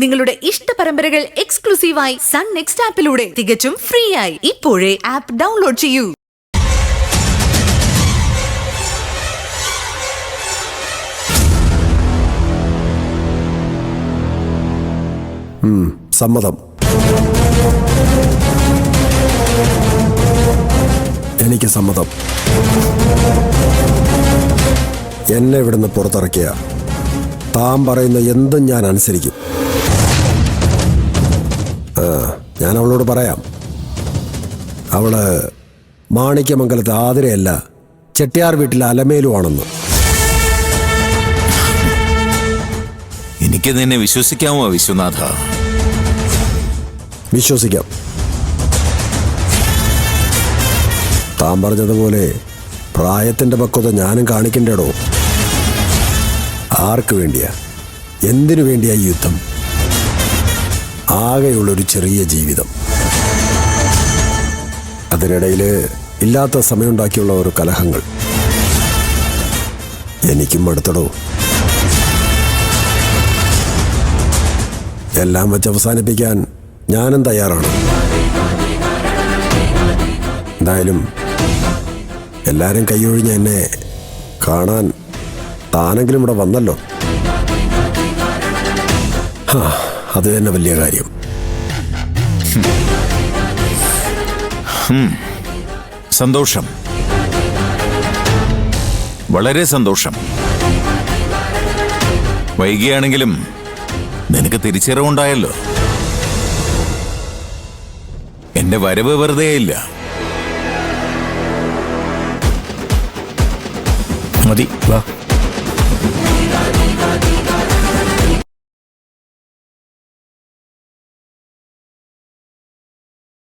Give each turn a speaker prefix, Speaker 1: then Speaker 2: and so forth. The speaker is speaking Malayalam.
Speaker 1: നിങ്ങളുടെ ഇഷ്ട പരമ്പരകൾ എക്സ്ക്ലൂസീവായി സൺ നെക്സ്റ്റ് ആപ്പിലൂടെ തികച്ചും ഫ്രീ ആയി ഇപ്പോഴേ ആപ്പ് ഡൗൺലോഡ് ചെയ്യൂ.
Speaker 2: സമ്മതം. എനിക്ക് സമ്മതം. എന്നെ ഇവിടുന്ന് പുറത്തിറക്കിയ താൻ പറയുന്ന എന്തും ഞാൻ അനുസരിക്കും. ഞാൻ അവളോട് പറയാം, അവള് മാണിക്യമംഗലത്ത് ആതിരയല്ല, ചെട്ടിയാർ വീട്ടിലെ അലമേലുവാണെന്ന്.
Speaker 3: എനിക്ക് നിന്നെ വിശ്വസിക്കാമോ വിശ്വനാഥ?
Speaker 2: വിശ്വസിക്കാം. താൻ പറഞ്ഞതുപോലെ പ്രായത്തിൻ്റെ പക്വത ഞാനും കാണിക്കണ്ടേടോ. ആർക്ക് വേണ്ടിയാ, എന്തിനു വേണ്ടിയാ ഈ യുദ്ധം? ആകെയുള്ളൊരു ചെറിയ ജീവിതം, അതിനിടയിൽ ഇല്ലാത്ത സമയമുണ്ടാക്കിയുള്ള ഒരു കലഹങ്ങൾ എനിക്കും അടുത്തടോ. എല്ലാം വെച്ച് അവസാനിപ്പിക്കാൻ ഞാനും തയ്യാറാണ്. എന്തായാലും എല്ലാവരും കൈയൊഴിഞ്ഞ എന്നെ കാണാൻ താനെങ്കിലും ഇവിടെ വന്നല്ലോ. അത് തന്നെ വലിയ കാര്യം.
Speaker 3: സന്തോഷം, വളരെ സന്തോഷം. വൈകിയാണെങ്കിലും നിനക്ക് തിരിച്ചറിവുണ്ടായല്ലോ. എന്റെ വരവ് വെറുതെയില്ല.
Speaker 4: മതി, വാ.